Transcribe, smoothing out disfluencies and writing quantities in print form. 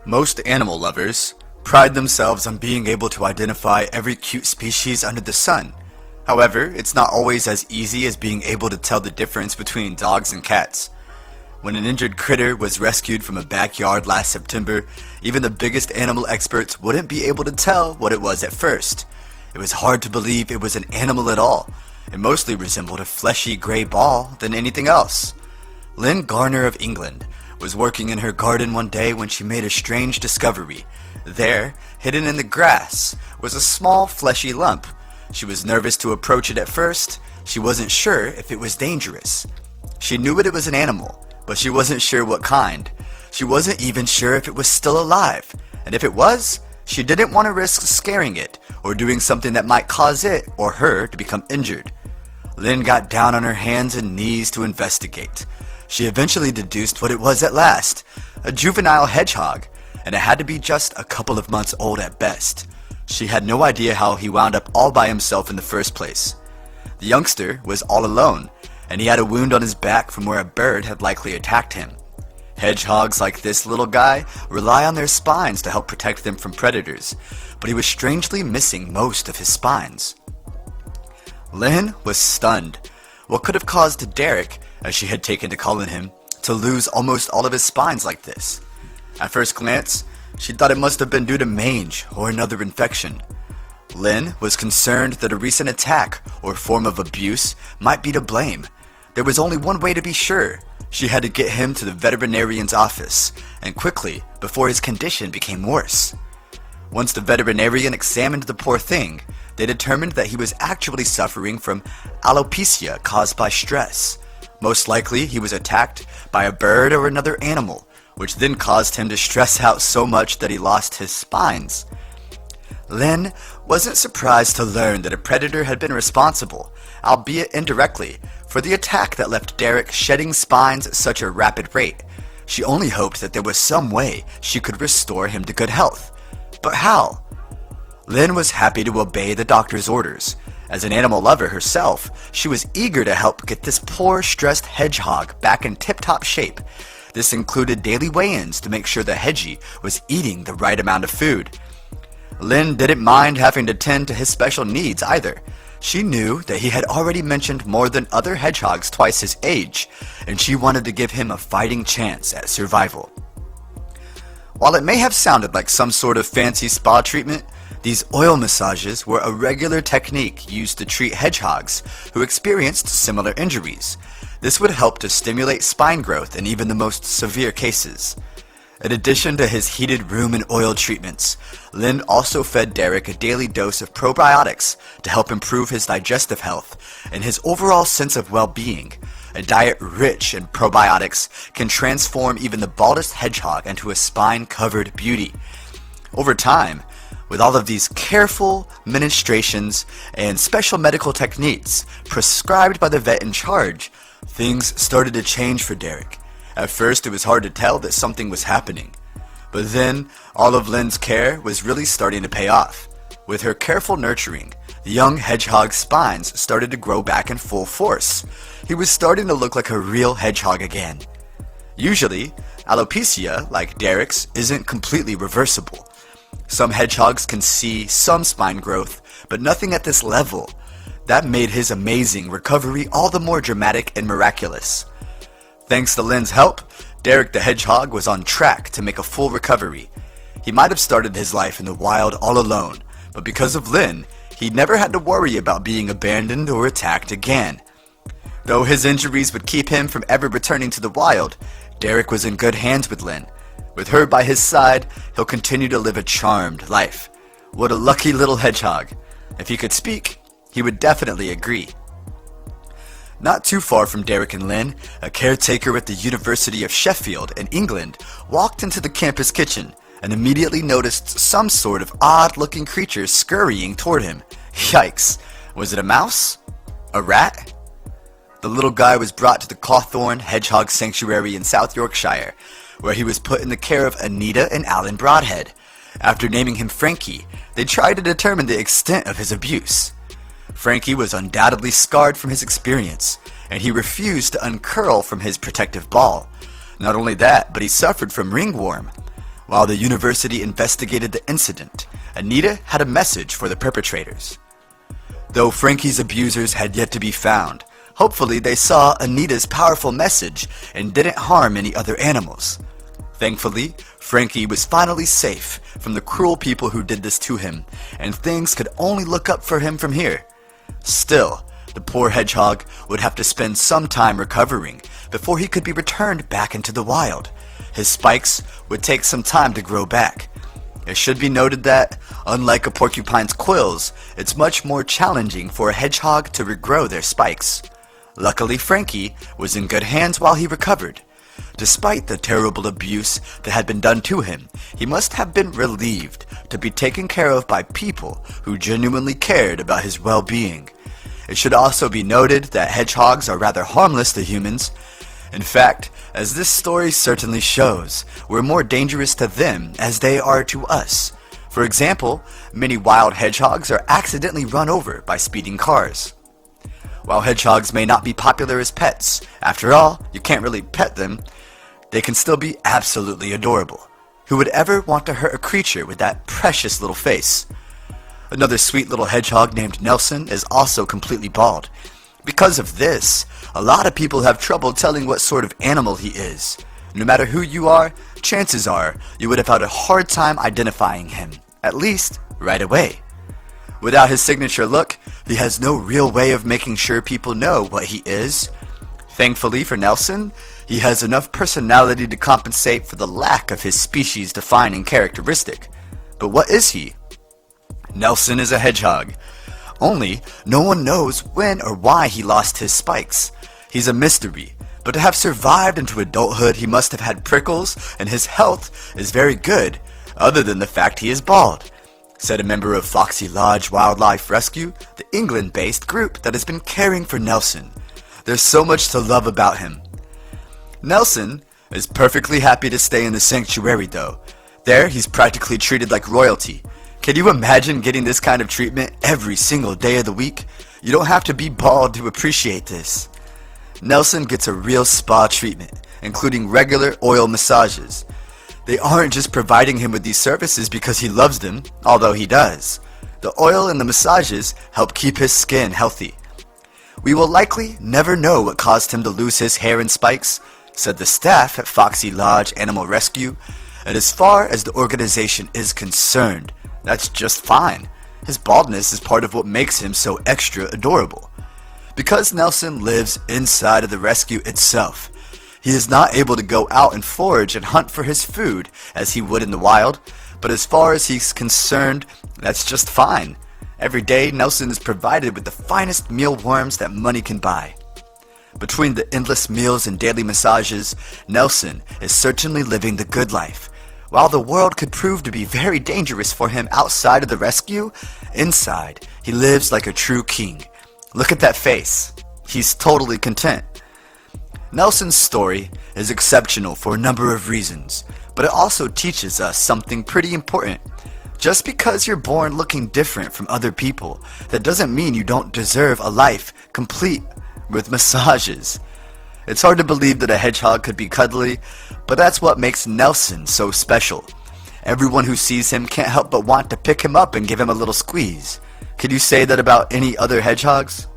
Most animal lovers pride themselves on being able to identify every cute species under the sun. However, it's not always as easy as being able to tell the difference between dogs and cats. When an injured critter was rescued from a backyard last September, even the biggest animal experts wouldn't be able to tell what it was at first. It was hard to believe it was an animal at all. It mostly resembled a fleshy gray ball than anything else. Lynn Garner of England was working in her garden one day when she made a strange discovery. There, hidden in the grass, was a small fleshy lump. She was nervous to approach it at first. She wasn't sure if it was dangerous. She knew it was an animal, but she wasn't sure what kind. She wasn't even sure if it was still alive, and if it was, she didn't want to risk scaring it or doing something that might cause it or her to become injured. Lynn got down on her hands and knees to investigate. She eventually deduced what it was at last, a juvenile hedgehog, and it had to be just a couple of months old at best. She had no idea how he wound up all by himself in the first place. The youngster was all alone, and he had a wound on his back from where a bird had likely attacked him. Hedgehogs like this little guy rely on their spines to help protect them from predators, but he was strangely missing most of his spines. Lynn was stunned. What could have caused Derek, as she had taken to calling him, to lose almost all of his spines like this? At first glance, she thought it must have been due to mange or another infection. Lynn was concerned that a recent attack or form of abuse might be to blame. There was only one way to be sure. She had to get him to the veterinarian's office, and quickly, before his condition became worse. Once the veterinarian examined the poor thing, they determined that he was actually suffering from alopecia caused by stress. Most likely, he was attacked by a bird or another animal, which then caused him to stress out so much that he lost his spines. Lynn wasn't surprised to learn that a predator had been responsible, albeit indirectly, for the attack that left Derek shedding spines at such a rapid rate. She only hoped that there was some way she could restore him to good health. But how? Lynn was happy to obey the doctor's orders. As an animal lover herself, she was eager to help get this poor, stressed hedgehog back in tip-top shape. This included daily weigh-ins to make sure the hedgie was eating the right amount of food. Lynn didn't mind having to tend to his special needs either. She knew that he had already mentioned more than other hedgehogs twice his age, and she wanted to give him a fighting chance at survival. While it may have sounded like some sort of fancy spa treatment, these oil massages were a regular technique used to treat hedgehogs who experienced similar injuries. This would help to stimulate spine growth in even the most severe cases. In addition to his heated room and oil treatments, Lynn also fed Derek a daily dose of probiotics to help improve his digestive health and his overall sense of well-being. A diet rich in probiotics can transform even the baldest hedgehog into a spine-covered beauty. Over time, with all of these careful ministrations and special medical techniques prescribed by the vet in charge, things started to change for Derek. At first, it was hard to tell that something was happening. But then, all of Lynn's care was really starting to pay off. With her careful nurturing, the young hedgehog's spines started to grow back in full force. He was starting to look like a real hedgehog again. Usually, alopecia, like Derek's, isn't completely reversible. Some hedgehogs can see some spine growth, but nothing at this level. That made his amazing recovery all the more dramatic and miraculous. Thanks to Lynn's help, Derek the hedgehog was on track to make a full recovery. He might have started his life in the wild all alone, but because of Lynn, he never had to worry about being abandoned or attacked again. Though his injuries would keep him from ever returning to the wild, Derek was in good hands with Lynn. With her by his side, he'll continue to live a charmed life. What a lucky little hedgehog. If he could speak, he would definitely agree. Not too far from Derek and Lynn, a caretaker at the University of Sheffield in England walked into the campus kitchen and immediately noticed some sort of odd-looking creature scurrying toward him. Yikes! Was it a mouse? A rat? The little guy was brought to the Cawthorne Hedgehog Sanctuary in South Yorkshire, where he was put in the care of Anita and Alan Broadhead. After naming him Frankie, they tried to determine the extent of his abuse. Frankie was undoubtedly scarred from his experience, and he refused to uncurl from his protective ball. Not only that, but he suffered from ringworm. While the university investigated the incident, Anita had a message for the perpetrators. Though Frankie's abusers had yet to be found, hopefully they saw Anita's powerful message and didn't harm any other animals. Thankfully, Frankie was finally safe from the cruel people who did this to him, and things could only look up for him from here. Still, the poor hedgehog would have to spend some time recovering before he could be returned back into the wild. His spikes would take some time to grow back. It should be noted that, unlike a porcupine's quills, it's much more challenging for a hedgehog to regrow their spikes. Luckily, Frankie was in good hands while he recovered. Despite the terrible abuse that had been done to him, he must have been relieved to be taken care of by people who genuinely cared about his well-being. It should also be noted that hedgehogs are rather harmless to humans. In fact, as this story certainly shows, we're more dangerous to them as they are to us. For example, many wild hedgehogs are accidentally run over by speeding cars. While hedgehogs may not be popular as pets, after all, you can't really pet them, they can still be absolutely adorable. Who would ever want to hurt a creature with that precious little face? Another sweet little hedgehog named Nelson is also completely bald. Because of this, a lot of people have trouble telling what sort of animal he is. No matter who you are, chances are you would have had a hard time identifying him, at least right away. Without his signature look, he has no real way of making sure people know what he is. Thankfully for Nelson, he has enough personality to compensate for the lack of his species-defining characteristic. But what is he? Nelson is a hedgehog. Only, no one knows when or why he lost his spikes. He's a mystery, but to have survived into adulthood he must have had prickles, and his health is very good, other than the fact he is bald, said a member of Foxy Lodge Wildlife Rescue, the England-based group that has been caring for Nelson. There's so much to love about him. Nelson is perfectly happy to stay in the sanctuary though. There, he's practically treated like royalty. Can you imagine getting this kind of treatment every single day of the week? You don't have to be bald to appreciate this. Nelson gets a real spa treatment, including regular oil massages. They aren't just providing him with these services because he loves them, although he does. The oil and the massages help keep his skin healthy. We will likely never know what caused him to lose his hair and spikes, said the staff at Foxy Lodge Animal Rescue, and as far as the organization is concerned, that's just fine. His baldness is part of what makes him so extra adorable. Because Nelson lives inside of the rescue itself, he is not able to go out and forage and hunt for his food as he would in the wild, but as far as he's concerned, that's just fine. Every day, Nelson is provided with the finest mealworms that money can buy. Between the endless meals and daily massages, Nelson is certainly living the good life. While the world could prove to be very dangerous for him outside of the rescue, inside, he lives like a true king. Look at that face. He's totally content. Nelson's story is exceptional for a number of reasons, but it also teaches us something pretty important. Just because you're born looking different from other people, that doesn't mean you don't deserve a life complete with massages. It's hard to believe that a hedgehog could be cuddly, but that's what makes Nelson so special. Everyone who sees him can't help but want to pick him up and give him a little squeeze. Could you say that about any other hedgehogs?